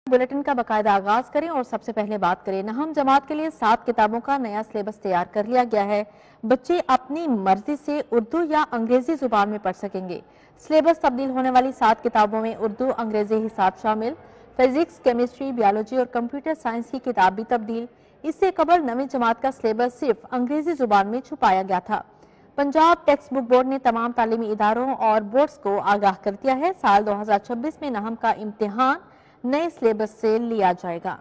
Bulletin का बाकायदा आगाज करें और सबसे पहले बात करें। नहम जमात के लिए 7 किताबों का नया सिलेबस तैयार कर लिया गया है। बच्चे अपनी मर्जी से उर्दू या अंग्रेजी जुबान में पढ़ सकेंगे। सिलेबस तब्दील होने वाली 7 किताबों में उर्दू अंग्रेजी हिसाब शामिल, फिजिक्स, केमिस्ट्री, बायोलॉजी और कंप्यूटर साइंस की किताब भी तब्दील। इससे कबल नवीं जमात का सिलेबस सिर्फ अंग्रेजी जुबान में छुपाया गया था। पंजाब टेक्स्ट बुक बोर्ड ने तमाम तालीमी इदारों और बोर्ड्स को आगाह कर दिया है। साल 2026 में नहम का इम्तिहान नए सिलेबस से लिया जाएगा।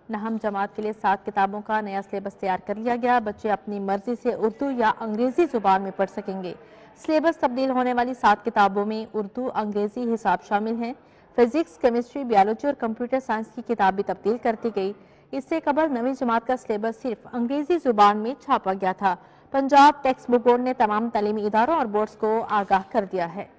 नहम जमात के लिए 7 किताबों का नया सिलेबस तैयार कर लिया गया। बच्चे अपनी मर्जी से उर्दू या अंग्रेजी जुबान में पढ़ सकेंगे। सिलेबस तब्दील होने वाली 7 किताबों में उर्दू अंग्रेजी हिसाब शामिल हैं। फिजिक्स, केमिस्ट्री, बायोलॉजी और कंप्यूटर साइंस की किताब भी तब्दील कर दी गई। इससे कबल नवीं जमात का सिलेबस सिर्फ अंग्रेजी जुबान में छापा गया था। पंजाब टेक्स्ट बुक बोर्ड ने तमाम तालीमी इदारों और बोर्ड्स को आगाह कर दिया है।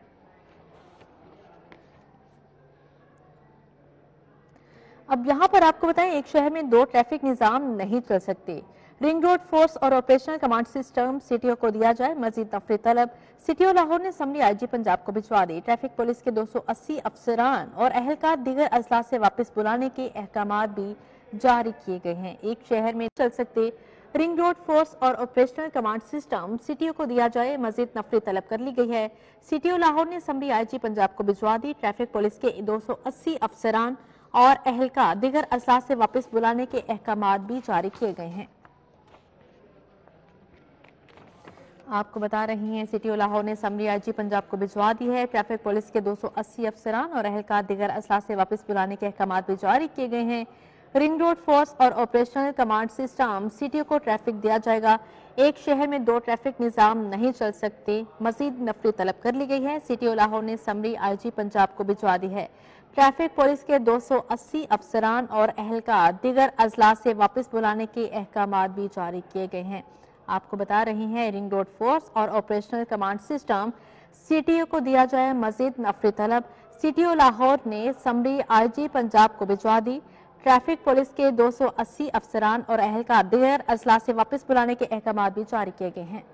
अब यहाँ पर आपको बताएं, एक शहर में 2 ट्रैफिक निजाम नहीं चल सकते। रिंग रोड फोर्स और ऑपरेशनल कमांड सिस्टम सीटीओ को दिया जाए मजीद तफरी तलब। सीटीओ लाहौर ने असम्बली आईजी पंजाब को भिजवा दी। ट्रैफिक पुलिस के 280 अफसरान और अहलकार दीगर अजला से वापस बुलाने के अहकामात भी जारी किए गए हैं। एक शहर में चल सकते रिंग रोड फोर्स और ऑपरेशनल कमांड सिस्टम सीटीओ को दिया जाए मजीद नफरी तलब कर ली गई है। सीटीओ लाहौर ने असम्बली आईजी पंजाब को भिजवा दी। ट्रैफिक पुलिस के 280 अफसरान और अहलकार दीगर अजला से वापस बुलाने के अहकामात भी जारी किए गए हैं। आपको बता रही हैं, सीटीओ लाहौर ने असम्बली आईजी पंजाब को भिजवा दी है। ट्रैफिक पुलिस के 280 अफसरान और अहलकार दीगर अजला से वापस बुलाने के अहकामात भी जारी किए गए हैं। रिंग रोड फोर्स और ऑपरेशनल कमांड सिस्टम सीटीओ को ट्रैफिक दिया जाएगा। एक शहर में 2 ट्रैफिक निजाम नहीं चल सकते, मजीद नफरी तलब कर ली गई है। सीटीओ लाहौर ने असम्बली आईजी पंजाब को भिजवा दी है। ट्रैफिक पुलिस के 280 अफसरान और अहलकार दीगर अजला से वापस बुलाने के अहकामात भी जारी किए गए हैं। आपको बता रही हैं, रिंग रोड फोर्स और ऑपरेशनल कमांड सिस्टम सीटीओ को दिया जाए मजीद नफरी तलब। सीटीओ लाहौर ने असम्बली आईजी पंजाब को भिजवा दी। ट्रैफिक पुलिस के 280 अफसरान और अहलकार दीगर अजला से वापस बुलाने के अहकामात भी जारी किए गए हैं।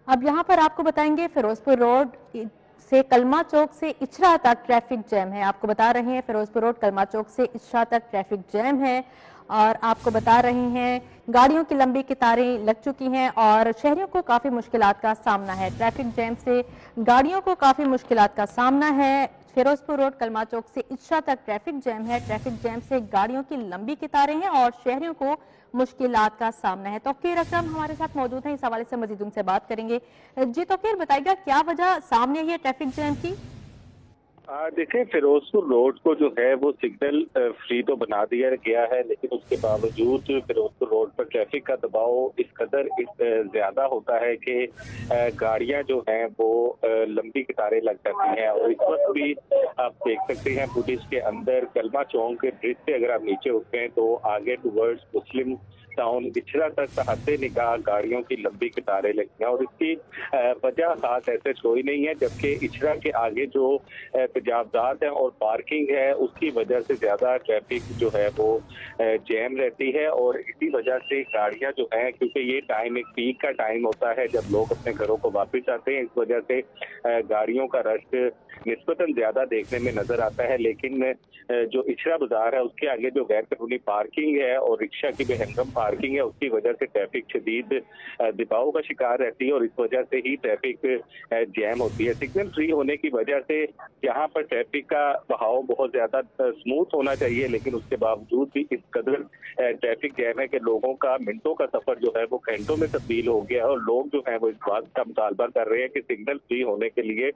अब यहाँ पर आपको बताएंगे, फिरोजपुर रोड से कलमा चौक से इचरा तक ट्रैफिक जैम है। आपको बता रहे हैं, फिरोजपुर रोड कलमा चौक से इचरा तक ट्रैफिक जैम है और आपको बता रहे हैं गाड़ियों की लंबी कतारें लग चुकी हैं और शहरियों को काफी मुश्किलात का सामना है। ट्रैफिक जैम से गाड़ियों को काफी मुश्किलात का सामना है। फिरोजपुर रोड कलमा चौक से इचरा तक ट्रैफिक जैम है। ट्रैफिक जैम से गाड़ियों की लंबी कतारें हैं और शहरियों को मुश्किलात का सामना है। तौकीर अकरम हमारे साथ मौजूद हैं, इस हवाले से मजीद उनसे बात करेंगे। जी तौकीर, बताइएगा क्या वजह सामने है ट्रैफिक जैम की? देखिए, फिरोजपुर रोड को जो है वो सिग्नल फ्री तो बना दिया गया है, लेकिन उसके बावजूद फिरोजपुर रोड पर ट्रैफिक का दबाव इस कदर ज्यादा होता है कि गाड़ियां जो हैं वो लंबी कतारें लग जाती हैं। और इस वक्त भी आप देख सकते हैं पुलिस के अंदर कलमा चौक के ब्रिज से अगर आप नीचे उतरे हैं तो आगे टुवर्ड्स मुस्लिम टाउन इचरा तक हद निगाह गाड़ियों की लंबी कतारें लगती हैं और इसकी वजह खास ऐसे कोई नहीं है, जबकि इचरा के आगे जो तेजाबजात है और पार्किंग है उसकी वजह से ज्यादा ट्रैफिक जो है वो जैम रहती है। और इसी वजह से गाड़ियां जो है, क्योंकि ये टाइम एक पीक का टाइम होता है जब लोग अपने घरों को वापस आते हैं, इस वजह से गाड़ियों का रश निस्बतन ज्यादा देखने में नजर आता है। लेकिन जो इचरा बाजार है उसके आगे जो गैर कानूनी पार्किंग है और रिक्शा की बेहंगम पार्किंग है उसकी वजह से ट्रैफिक शदीद दबाव का शिकार रहती है और इस वजह से ही ट्रैफिक जैम होती है। सिग्नल फ्री होने की वजह से यहाँ पर ट्रैफिक का बहाव बहुत ज्यादा स्मूथ होना चाहिए, लेकिन उसके बावजूद भी इस कदर ट्रैफिक जैम है कि लोगों का मिनटों का सफर जो है वो घंटों में तब्दील हो गया है। और लोग जो है वो इस बात का मुतालबा कर रहे हैं कि सिग्नल फ्री होने के लिए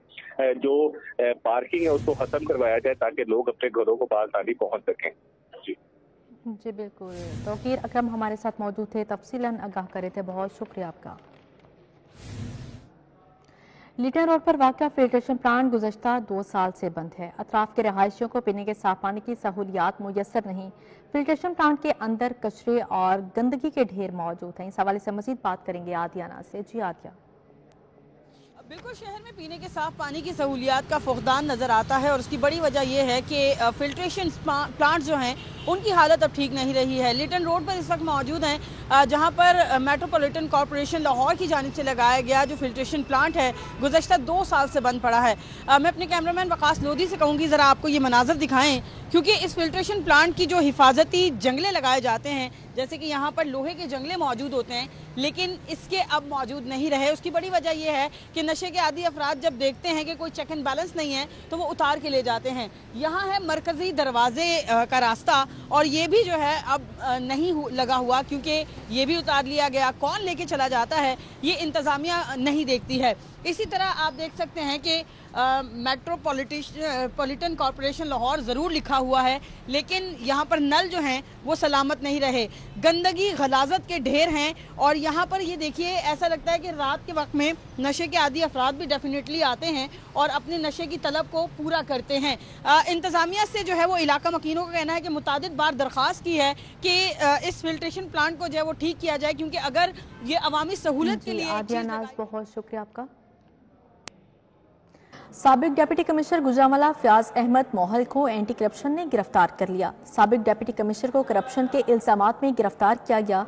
जो पार्किंग है उसको खत्म करवाया जाए ताकि लोग अपने घरों को बआसानी पहुंच सकें। जी बिल्कुल, तौकीर अकरम हमारे साथ मौजूद थे, तफसीलन आगाह करे थे, बहुत शुक्रिया आपका। लिटन रोड पर वाक़या फिल्ट्रेशन प्लांट गुज़श्ता 2 साल से बंद है। अतराफ के रहायशियों को पीने के साफ पानी की सहूलियात मुयस्सर नहीं। फिल्ट्रेशन प्लांट के अंदर कचरे और गंदगी के ढेर मौजूद हैं। इस हवाले से मजीद बात करेंगे आदियाना से। जी आदिया। بالکل شہر میں پینے کے صاف پانی کی سہولیات کا فقدان نظر آتا ہے اور اس کی بڑی وجہ یہ ہے کہ فلٹریشن پلانٹ جو ہیں ان کی حالت اب ٹھیک نہیں رہی ہے۔ لیٹن روڈ پر اس وقت موجود ہیں جہاں پر میٹروپولیٹن کارپوریشن لاہور کی جانب سے لگایا گیا جو فلٹریشن پلانٹ ہے گزشتہ 2 سال سے بند پڑا ہے۔ میں اپنے کیمرامین وقاص لودھی سے کہوں گی ذرا آپ کو یہ مناظر دکھائیں، کیونکہ اس فلٹریشن پلانٹ کی جو حفاظتی جنگلے لگائے جاتے ہیں، جیسے کہ یہاں پر لوہے کے جنگلے موجود ہوتے ہیں، لیکن اس کے اب موجود نہیں رہے۔ اس کی بڑی وجہ یہ ہے کہ نشے کے عادی افراد جب دیکھتے ہیں کہ کوئی چیک اینڈ بیلنس نہیں ہے تو وہ اتار کے لے جاتے ہیں۔ یہاں ہے مرکزی دروازے کا راستہ اور یہ بھی جو ہے اب نہیں لگا ہوا، کیونکہ یہ بھی اتار لیا گیا۔ کون لے کے چلا جاتا ہے یہ انتظامیہ نہیں دیکھتی ہے۔ اسی طرح آپ دیکھ سکتے ہیں کہ میٹروپولیٹن کارپوریشن لاہور ضرور لکھا ہوا ہے، لیکن یہاں پر نل جو ہیں وہ سلامت نہیں رہے۔ گندگی غلاظت کے ڈھیر ہیں اور یہاں پر یہ دیکھیے ایسا لگتا ہے کہ رات کے وقت میں نشے کے عادی افراد بھی ڈیفینیٹلی آتے ہیں اور اپنے نشے کی طلب کو پورا کرتے ہیں۔ انتظامیہ سے جو ہے وہ علاقہ مکینوں کا کہنا ہے کہ متعدد بار درخواست کی ہے کہ اس فلٹریشن پلانٹ کو جو ہے وہ ٹھیک کیا جائے، کیونکہ اگر یہ عوامی سہولت کے لیے عادیہ ناز بہت شکریہ آپ کا۔ سابق ڈپٹی کمشنر گوجرانوالہ فیاض احمد موہل کو اینٹی کرپشن نے گرفتار کر لیا۔ سابق ڈپٹی کمشنر کو کرپشن کے الزامات میں گرفتار کیا گیا۔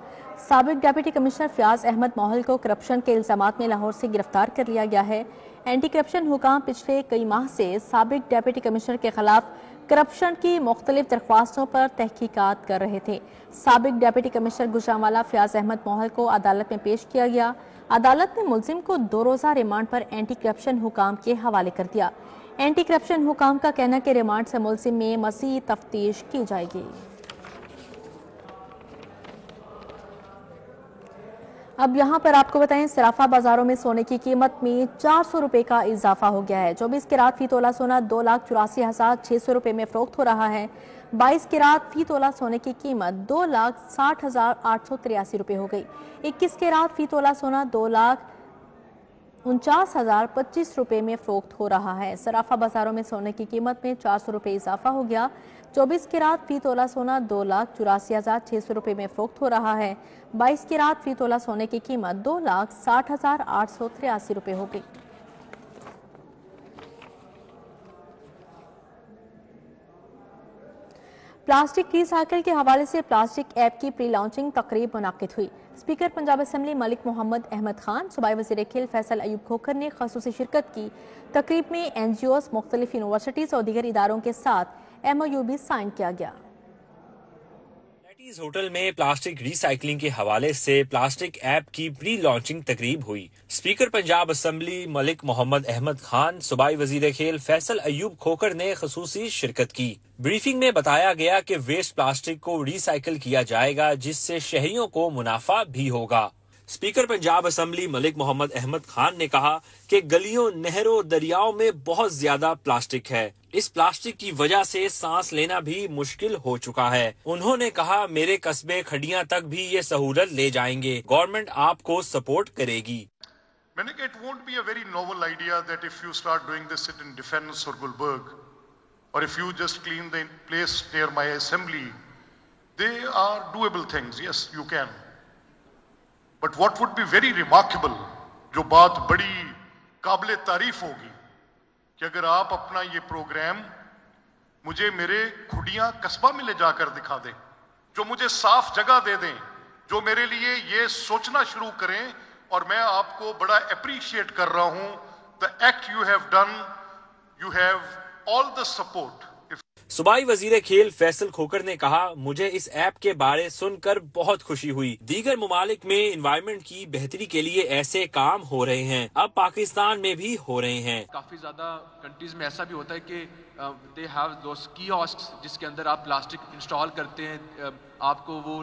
سابق ڈپٹی کمشنر فیاض احمد موہل کو کرپشن کے الزامات میں لاہور سے گرفتار کر لیا گیا ہے۔ اینٹی کرپشن حکام پچھلے کئی ماہ سے سابق ڈپٹی کمشنر کے خلاف کرپشن کی مختلف درخواستوں پر تحقیقات کر رہے تھے۔ سابق ڈپٹی کمشنر گوجرانوالہ فیاض احمد موہل کو عدالت میں پیش کیا گیا۔ عدالت نے ملزم کو 2 روزہ ریمانڈ پر اینٹی کرپشن حکام کے حوالے کر دیا۔ اینٹی کرپشن حکام کا کہنا کہ ریمانڈ سے ملزم میں مزید تفتیش کی جائے گی۔ اب یہاں پر آپ کو بتائیں صرافہ بازاروں میں سونے کی قیمت میں 400 روپے کا اضافہ ہو گیا ہے۔ 24 کیرات فی تولہ سونا 2,84,600 روپے میں فروخت ہو رہا ہے۔ 22 کیرات فی تولہ سونے کی قیمت 2,60,883 روپے ہو گئی۔ 21 کیرات فی تولہ سونا 2,49,025 روپے میں فروخت ہو رہا ہے۔ صرافہ بازاروں میں سونے کی قیمت میں 400 روپے اضافہ ہو گیا۔ 24 کیرات فی تولہ سونا 2,84,600 روپے میں فروخت ہو رہا ہے۔ 22 کیرات فی تولہ سونے کی قیمت 2,60,883 روپے ہو گئی۔ پلاسٹک ری سائیکل کے حوالے سے پلاسٹک ایپ کی پری لانچنگ تقریب منعقد ہوئی۔ اسپیکر پنجاب اسمبلی ملک محمد احمد خان، صوبائی وزیر کھیل فیصل ایوب کھوکھر نے خصوصی شرکت کی۔ تقریب میں این جی اوز، مختلف یونیورسٹیز اور دیگر اداروں کے ساتھ ایم او یو بھی سائن کیا گیا۔ ہوٹل میں پلاسٹک ری سائیکلنگ کے حوالے سے پلاسٹک ایپ کی پری لانچنگ تقریب ہوئی۔ اسپیکر پنجاب اسمبلی ملک محمد احمد خان، صوبائی وزیر کھیل فیصل ایوب کھوکھر نے خصوصی شرکت کی۔ بریفنگ میں بتایا گیا کہ ویسٹ پلاسٹک کو ری سائیکل کیا جائے گا، جس سے شہریوں کو منافع بھی ہوگا۔ اسپیکر پنجاب اسمبلی ملک محمد احمد خان نے کہا کہ گلیوں، نہروں، دریاؤں میں بہت زیادہ پلاسٹک ہے۔ اس پلاسٹک کی وجہ سے سانس لینا بھی مشکل ہو چکا ہے۔ انہوں نے کہا میرے قصبے کھڈیاں تک بھی یہ سہولت لے جائیں گے، گورنمنٹ آپ کو سپورٹ کرے گی۔ میں نے کہا it won't be a very novel idea that if you start doing this in Defence or Gulberg, or if you just clean the place near my assembly, they are doable things, yes, you can. But what would be very remarkable, جو بات بڑی قابل تعریف ہوگی، کہ اگر آپ اپنا یہ پروگرام مجھے میرے کھڈیاں قصبہ میں لے جا کر دکھا دیں، جو مجھے صاف جگہ دے دیں، جو میرے لیے یہ سوچنا شروع کریں، اور میں آپ کو بڑا اپریشیٹ کر رہا ہوں the act you have done, you have all the support. صوبائی وزیر کھیل فیصل کھوکھر نے کہا مجھے اس ایپ کے بارے سن کر بہت خوشی ہوئی۔ دیگر ممالک میں انوائرمنٹ کی بہتری کے لیے ایسے کام ہو رہے ہیں، اب پاکستان میں بھی ہو رہے ہیں۔ کافی زیادہ کنٹریز میں ایسا بھی ہوتا ہے کہ they have those kiosks جس کے اندر آپ پلاسٹک انسٹال کرتے ہیں، آپ کو وہ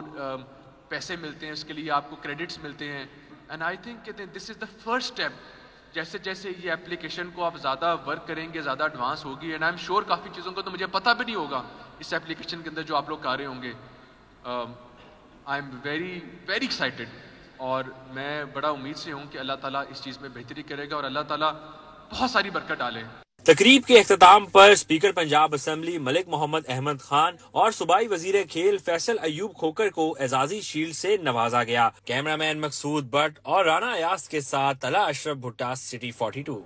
پیسے ملتے ہیں، اس کے لیے آپ کو کریڈٹس ملتے ہیں۔ And I think this is the first step. جیسے جیسے یہ اپلیکیشن کو آپ زیادہ ورک کریں گے، زیادہ ایڈوانس ہوگی، اینڈ آئی ایم شیور کافی چیزوں کا تو مجھے پتہ بھی نہیں ہوگا اس اپلیکیشن کے اندر جو آپ لوگ کر رہے ہوں گے۔ I am very very excited, اور میں بڑا امید سے ہوں کہ اللہ تعالیٰ اس چیز میں بہتری کرے گا اور اللہ تعالیٰ بہت ساری برکت ڈالے۔ तकरीब के अख्ताम पर स्पीकर पंजाब असम्बली मलिक मोहम्मद अहमद खान और सूबाई वजीर खेल फैसल अयूब खोकर को एजाजी शील्ड से नवाजा गया। कैमरामैन मकसूद भट्ट और राना अयाज के साथ तला अशरफ भुट्टा, सिटी 42।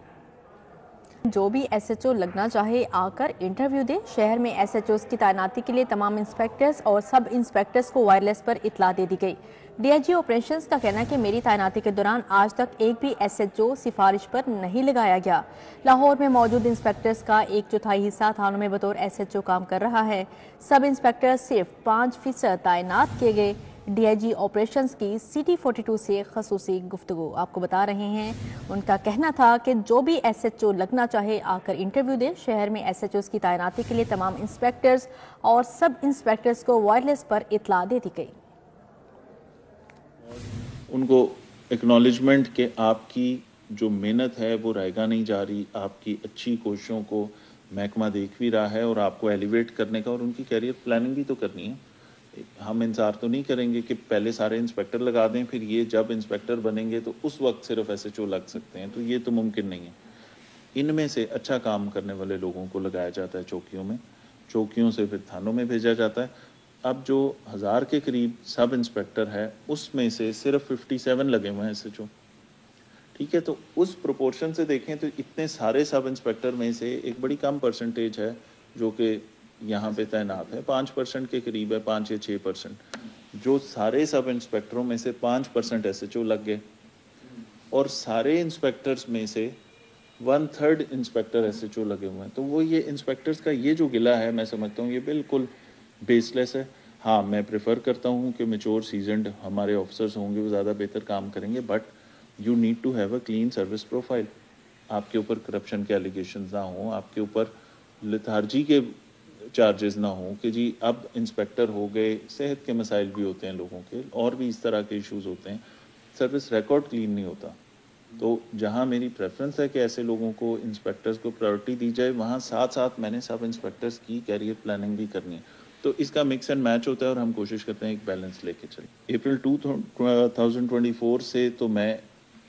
जो भी एसएचओ लगना चाहे आकर इंटरव्यू दे। शहर में एसएचओ की तैनाती के लिए तमाम इंस्पेक्टर्स और सब इंस्पेक्टर्स को वायरलेस पर इतला दे दी गई। डीआईजी ऑपरेशंस का कहना है कि मेरी तैनाती के दौरान आज तक एक भी एसएचओ सिफारिश पर नहीं लगाया गया। लाहौर में मौजूद इंस्पेक्टर्स का 1/4 हिस्सा थानों में बतौर एसएचओ काम कर रहा है। सब इंस्पेक्टर सिर्फ 5% तैनात किए गए। डीआईजी ऑपरेशंस की सिटी 42 से खसूसी गुफ्तगू आपको बता रहे हैं। उनका कहना था कि जो भी एसएचओ लगना चाहे आकर इंटरव्यू दे। शहर में एसएचओ की तैनाती के लिए तमाम इंस्पेक्टर्स और सब इंस्पेक्टर्स को वायरलेस पर इतला दे दी गई। उनको एक्नॉलेजमेंट के आपकी जो मेहनत है वो रहेगा नहीं जा रही, आपकी अच्छी कोशिशों को महकमा देख भी रहा है और आपको एलिवेट करने का और उनकी कैरियर प्लानिंग भी तो करनी है। हम इंतजार तो नहीं करेंगे कि पहले सारे इंस्पेक्टर लगा दें, फिर ये जब इंस्पेक्टर बनेंगे तो उस वक्त सिर्फ एसएचओ लग सकते हैं, तो ये तो मुमकिन नहीं है। इनमें से अच्छा काम करने वाले लोगों को लगाया जाता है चौकियों में, चौकियों से फिर थानों में भेजा जाता है। अब जो 1000 के करीब सब इंस्पेक्टर है उसमें से सिर्फ 57 लगे हुए हैं एसएचओ। ठीक है, तो उस प्रोपोर्शन से देखें तो इतने सारे सब इंस्पेक्टर में से एक बड़ी कम परसेंटेज है जो कि यहाँ पे तैनात है। 5% के करीब है, 5 या 6%। जो सारे सब इंस्पेक्टरों में से 5% एसएचओ लग गए और सारे इंस्पेक्टर्स में से 1/3 इंस्पेक्टर एसएचओ लगे हुए हैं। तो वो ये इंस्पेक्टर्स का ये जो गिला है मैं समझता हूँ ये बिल्कुल बेसलेस है। हाँ, मैं प्रेफर करता हूँ कि मैच्योर सीजनड हमारे ऑफिसर्स होंगे, वो ज़्यादा बेहतर काम करेंगे, but you need to have a clean service profile. आपके ऊपर करप्शन के एलिगेशंस ना हो, आपके ऊपर लिथार्जी के चार्जेस ना हो कि जी अब इंस्पेक्टर हो गए। सेहत के मसाइल भी होते हैं लोगों के, और भी इस तरह के इश्यूज होते हैं। सर्विस रिकॉर्ड क्लीन नहीं होता। तो जहाँ मेरी प्रेफरेंस है कि ऐसे लोगों को इंस्पेक्टर्स को प्रायोरिटी दी जाए, वहाँ साथ साथ मैंने सब इंस्पेक्टर्स की कैरियर प्लानिंग भी करनी है। तो इसका मिक्स एंड मैच होता है और हम कोशिश करते हैं एक बैलेंस लेके चलें। अप्रैल 2024 से तो मैं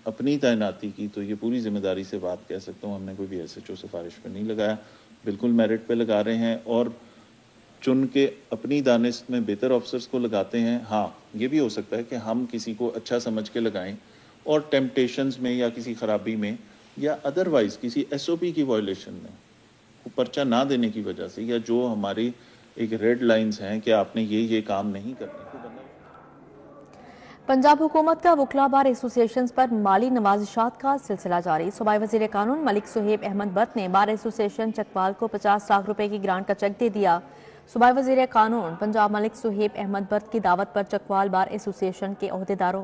अपनी तैनाती की तो ये पूरी जिम्मेदारी से बात कह सकता हूँ, हमने कोई भी एसएचओ सिफारिश पे नहीं लगाया, बिल्कुल मेरिट पे लगा रहे हैं और चुन के अपनी दानिश में बेहतर ऑफिसर्स को लगाते हैं। हाँ, ये भी हो सकता है कि हम किसी को अच्छा समझ के लगाएं और टेम्पटेशंस में या किसी खराबी में या अदरवाइज किसी एसओपी की वायलेशन में पर्चा ना देने की वजह से, या जो हमारी एक रेड लाइंस हैं कि आपने ये काम नहीं करना। पंजाब हुकूमत का वकला बार एसोसिएशन पर माली नवाजिशात का सिलसिला जारी। सूबाई वजीर कानून मलिक सुहेब अहमद भट्ट ने बार एसोसिएशन चकवाल को 50 लाख रुपए की ग्रांट का चेक दे दिया। सूबाई वजीर कानून पंजाब मलिक सुहेब अहमद भट्ट की दावत पर चकवाल बार एसोसिएशन के अहदेदारों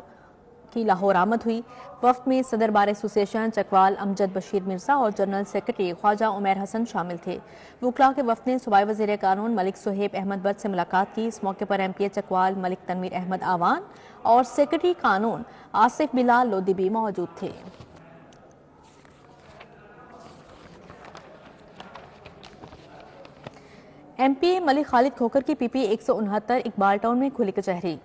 की लाहौर आमद हुई। वफ्द में सदर बार एसोसिएशन चकवाल अमजद बशीर मिर्जा और जनरल सेक्रेटरी ख्वाजा उमैर हसन शामिल थे। वकला के वफ्द ने सूबाई वजीर कानून मलिक सुहेब अहमद भट्ट से मुलाकात की। इस मौके पर एमपीए चकवाल मलिक तनवीर अहमद आवान और सेक्रेटरी कानून आसिफ बिलाल लोधी भी मौजूद थे। एमपीए मलिक खालिद खोकर की पीपी 169 इकबाल टाउन में खुली कचहरी।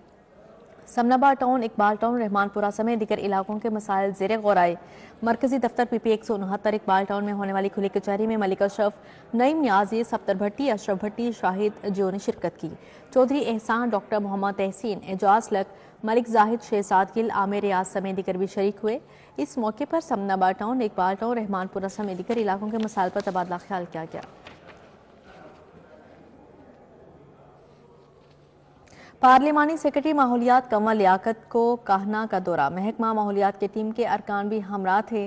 समनाबाद टाउन, इकबाल टाउन, रहमानपुरा समेत दीगर इलाकों के मसाइल ज़ेरे गौर आए। मरकजी दफ्तर पीपी 169 इकबाल टाउन में होने वाली खुली कचहरी में मलिक अशरफ, नईम न्याजी, सफ्तर भट्टी, अशरफ भट्टी, शाहिद जियो ने शिरकत की। चौधरी एहसान, डॉक्टर मोहम्मद तहसीन, एजाज लक, मलिक जाहिद, शहजाद गिल, आमिर रियाज समेत दीगर भी शरीक हुए। इस मौके पर समनाबाद टाउन, इकबाल टाउन, रहमानपुरा समेत दीगर इलाकों के मसाइल पर तबादला ख्याल किया गया। पार्लिमानी सेक्रेटरी माहौलियात कंवर लियाकत को काहना का दौरा। महकमा माहौलियात की टीम के अरकान भी हमरा थे।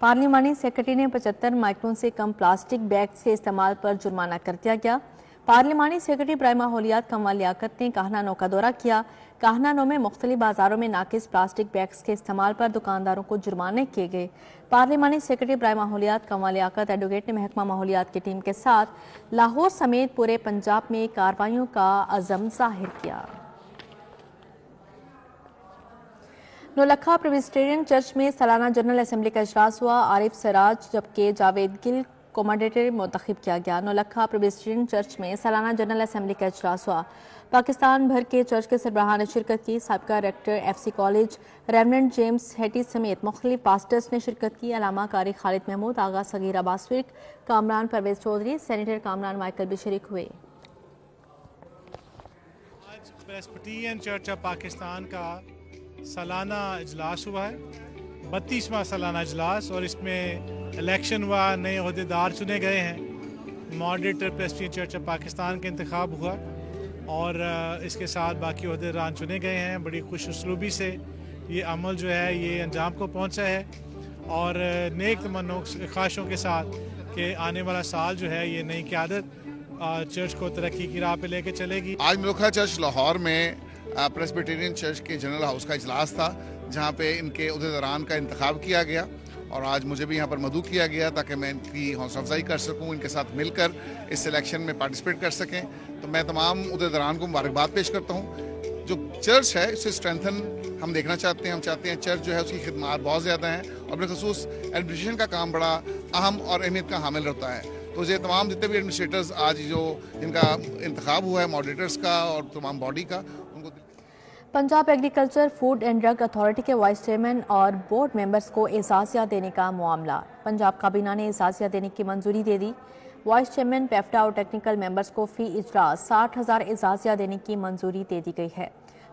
पार्लिमानी सेक्रेटरी ने 75 माइक्रोन से कम प्लास्टिक बैग्स के इस्तेमाल पर जुर्माना कर दिया गया। पार्लिमानी सेक्रेटरी बराए माहौलियात कंवर लियाकत ने काहना नो का दौरा किया। काहना नो में मुख्तलिफ बाजारों में नाकिस प्लास्टिक बैग्स के इस्तेमाल पर दुकानदारों को जुर्माने किए गए। पार्लिमानी सेक्रेटरी बराए माहौलियात कंवर लियाकत एडवोकेट ने महकमा माहौलियात की टीम के साथ लाहौर समेत पूरे पंजाब में कार्रवाइयों का अज़म जाहिर किया। नौलखा प्रेस्बिटेरियन चर्च में सालाना जनरल असम्बली का इजलास हुआ। आरिफ सराज जबकि जावेद गिल کومانڈیٹر منتخب کیا گیا۔ نولکھا پریسبیٹرین چرچ میں سالانہ جنرل اسمبلی کا اجلاس ہوا۔ پاکستان بھر کے چرچ کے سربراہان نے شرکت کی۔ سابقہ rector F C college reverend James ہیٹی سمیت مختلف پاسٹرز نے شرکت کی۔ علامہ قاری خالد محمود، آغا صغیر عباس فرق، کامران پرویز چودھری، سینیٹر کامران مائیکل بھی شریک ہوئے۔ آج پریسبیٹرین چرچ آف پاکستان کا سالانہ اجلاس ہوا ہے، 32واں سالانہ اجلاس، اور اس میں الیکشن ہوا، نئے عہدیدار چنے گئے ہیں، ماڈریٹر پریسبیٹرین چرچ آف پاکستان کا انتخاب ہوا اور اس کے ساتھ باقی عہدیداران چنے گئے ہیں۔ بڑی خوش اسلوبی سے یہ عمل جو ہے یہ انجام کو پہنچا ہے اور نیک تمناؤں خواہشوں کے ساتھ کہ آنے والا سال جو ہے یہ نئی قیادت چرچ کو ترقی کی راہ پہ لے کے چلے گی۔ آج نولکھا چرچ لاہور میں پریسبیٹرین چرچ کے جنرل ہاؤس کا اجلاس تھا، جہاں پہ ان کے عہدیداران کا انتخاب کیا گیا اور آج مجھے بھی یہاں پر مدعو کیا گیا تاکہ میں ان کی حوصلہ افزائی کر سکوں، ان کے ساتھ مل کر اس الیکشن میں پارٹیسپیٹ کر سکیں۔ تو میں تمام عہدیداران کو مبارکباد پیش کرتا ہوں۔ جو چرچ ہے اسے اسٹرینتھن ہم دیکھنا چاہتے ہیں، ہم چاہتے ہیں چرچ جو ہے اس کی خدمات بہت زیادہ ہیں اور بالخصوص ایڈمنسٹریشن کا کام بڑا اہم اور اہمیت کا حامل رہتا ہے۔ تو یہ تمام جتنے بھی ایڈمنسٹریٹرز آج جو جن کا انتخاب ہوا ہے ماڈریٹرز کا اور تمام باڈی کا، ان کو Punjab agriculture food and drug authority کے وائس چیئرمین اور بورڈ ممبرز کو اعزازیہ دینے کا معاملہ۔ پنجاب کابینہ نے اعزازیہ دینے کی منظوری دے دی۔ وائس چیئرمین پیفٹا اور ٹیکنیکل ممبرز کو فی اجلاس 60,000 اعزازیہ دینے کی منظوری دے دی گئی ہے۔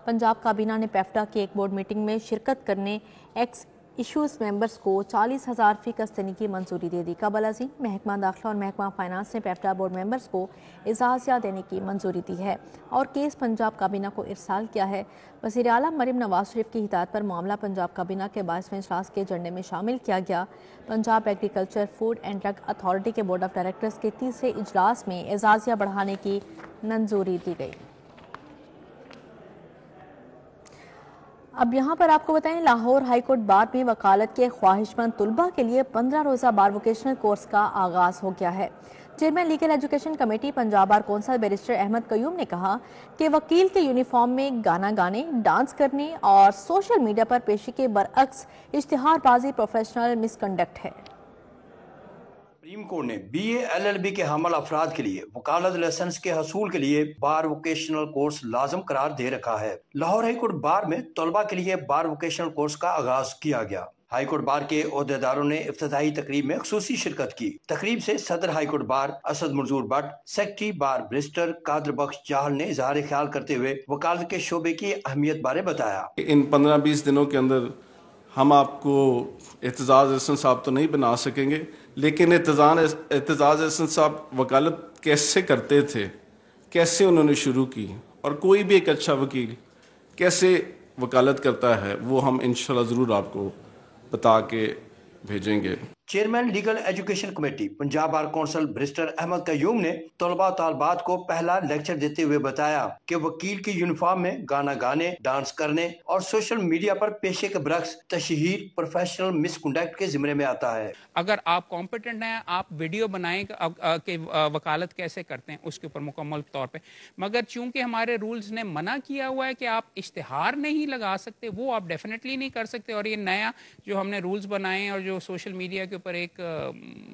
پنجاب کابینہ نے پیفٹا کی ایک بورڈ میٹنگ میں شرکت کرنے ایکس ایشوز ممبرز کو 40,000 فی کس دینے کی منظوری دے دی۔ قبل ازیں محکمہ داخلہ اور محکمہ فائنانس نے پیفٹا بورڈ ممبرز کو اعزازیہ دینے کی منظوری دی ہے اور کیس پنجاب کابینہ کو ارسال کیا ہے۔ وزیر اعلیٰ مریم نواز شریف کی ہدایت پر معاملہ پنجاب کابینہ کے 22ویں اجلاس کے ایجنڈے میں شامل کیا گیا۔ Punjab agriculture food and drug authority کے بورڈ آف ڈائریکٹرز کے تیسرے اجلاس میں اعزازیہ بڑھانے کی منظوری دی گئی۔ اب یہاں پر آپ کو بتائیں، لاہور ہائی کورٹ بار میں وکالت کے خواہش مند طلباء کے لیے 15 روزہ بار ووکیشنل کورس کا آغاز ہو گیا ہے۔ Chairman legal education committee Punjab bar council barrister Ahmad Qayyum نے کہا کہ وکیل کے یونیفارم میں گانا گانے، ڈانس کرنے اور سوشل میڈیا پر پیشی کے برعکس اشتہار بازی پروفیشنل مس کنڈکٹ ہے۔ سپریم کورٹ نے B A L L B کے حامل افراد کے لیے وکالت لائسنس کے حصول کے لیے بار ووکیشنل کورس لازم قرار دے رکھا ہے۔ لاہور ہائی کورٹ بار میں طلباء کے لیے بار ووکیشنل کورس کا آغاز کیا گیا۔ ہائی کورٹ بار کے عہدیداروں نے افتتاحی تقریب میں خصوصی شرکت کی۔ تقریب سے صدر high court bar Asad Manzoor Butt, secretary bar barrister Qadir Bakhsh Chahal نے اظہار خیال کرتے ہوئے وکالت کے شعبے کی اہمیت بارے بتایا۔ ان 15-20 دنوں کے اندر ہم آپ کو اعتزاز احسن صاحب تو نہیں بنا سکیں گے، لیکن اعتزاز احسن صاحب وکالت کیسے کرتے تھے، کیسے انہوں نے شروع کی، اور کوئی بھی ایک اچھا وکیل کیسے وکالت کرتا ہے، وہ ہم انشاءاللہ ضرور آپ کو بتا کے بھیجیں گے۔ Chairman legal education committee Punjab bar council barrister Ahmad Qayyum نے طلباء و طالبات کو پہلا لیکچر دیتے ہوئے بتایا کہ وکیل کی یونیفارم میں گانا گانے، ڈانس کرنے اور سوشل میڈیا پر پیشے کے برعکس تشہیر پروفیشنل مس کنڈکٹ کے زمرے میں آتا ہے۔ اگر آپ کمپیٹنٹ ہیں، آپ ویڈیو بنائیں کہ وکالت کیسے کرتے ہیں اس کے اوپر مکمل طور پہ، مگر چونکہ ہمارے رولز نے منع کیا ہوا ہے کہ آپ اشتہار نہیں لگا سکتے، وہ آپ ڈیفینیٹلی نہیں کر سکتے۔ اور یہ نیا جو ہم نے رولز بنائے ہیں اور جو سوشل میڈیا کے پر ایک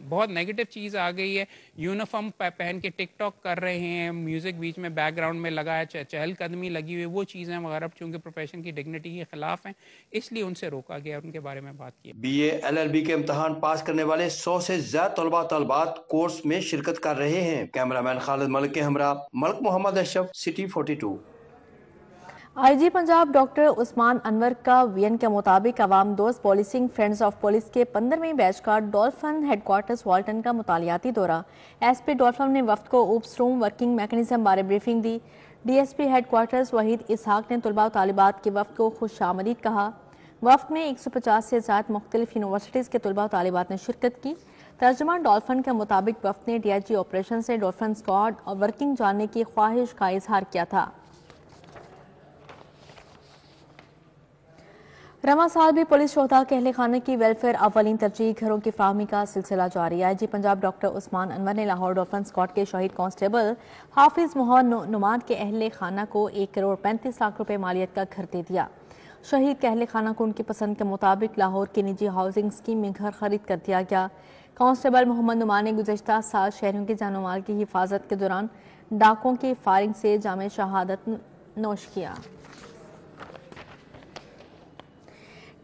بہت نیگیٹو چیز آ گئی ہے، یونیفارم پہن کے ٹک ٹاک کر رہے ہیں، میوزک بیچ میں بیک گراؤنڈ میں لگا ہے، چہل قدمی لگی ہوئی، وہ چیزیں وغیرہ چونکہ پروفیشن کی ڈگنیٹی کے خلاف ہیں، اس لیے ان سے روکا گیا، ان کے بارے میں بات کی۔ B A L L B کے امتحان پاس کرنے والے 100 سے زیادہ طلباء طالبات کورس میں شرکت کر رہے ہیں۔ کیمرامین خالد ملک کے ہمراہ ملک محمد اشرف، سٹی 42۔ آئی جی پنجاب ڈاکٹر عثمان انور کا وی این کے مطابق عوام دوست پولیسنگ فرینڈز آف پولیس کے 15ویں بیچ کا ڈولفن ہیڈ کوارٹرز والٹن کا مطالعاتی دورہ۔ ایس پی ڈولفن نے وفد کو اوپس روم ورکنگ میکنزم بارے بریفنگ دی۔ D S P headquarters Waheed Ishaq نے طلباء و طالبات کے وفد کو خوش آمدید کہا۔ وفد میں 150 سے زائد مختلف یونیورسٹیز کے طلباء و طالبات نے شرکت کی۔ ترجمان ڈولفن کے مطابق وفد نے ڈی آئی جی آپریشن سے ڈولفن اسکواڈ اور ورکنگ جاننے کی خواہش کا اظہار کیا تھا۔ رواں سال بھی پولیس شہداء کے اہل خانہ کی ویلفیئر اولین ترجیح گھروں کی فراہمی کا سلسلہ جاری ہے۔ آئی جی پنجاب ڈاکٹر عثمان انور نے لاہور ڈولفن اسکواڈ کے شہید کانسٹیبل حافظ محمد نعمان کے اہل خانہ کو 1,35,00,000 روپے مالیت کا گھر دے دیا۔ شہید کے اہل خانہ کو ان کی پسند کے مطابق لاہور کی نجی ہاؤسنگ اسکیم میں گھر خرید کر دیا گیا۔ कांस्टेबल मोहम्मद नुमान ने गुज़श्ता साल शहरियों की जान माल की हिफाजत के दौरान डाकों की फायरिंग से जामे शहादत नोश किया।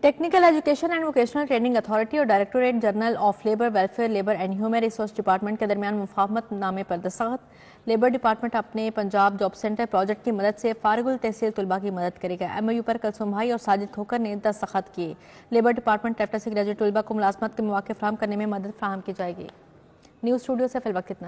Technical education and vocational training authority और directorate general of labour welfare, labour and human resource department के दरमियान मुफाहमत नामे पर दस्तखत। लेबर डिपार्टमेंट अपने पंजाब जॉब सेंटर प्रोजेक्ट की मदद से फारिगुल तहसील तलबा की मदद करेगा। MOU पर कलसुम भाई और साजिद खोकर ने दस्तखत किए। लेबर डिपार्टमेंट टैप्टा से ग्रेजुएट तलबा को मुलाजमत के मौके फराहम करने में मदद फराहम की जाएगी। न्यूज़ स्टूडियो से फिल वक्त इतना।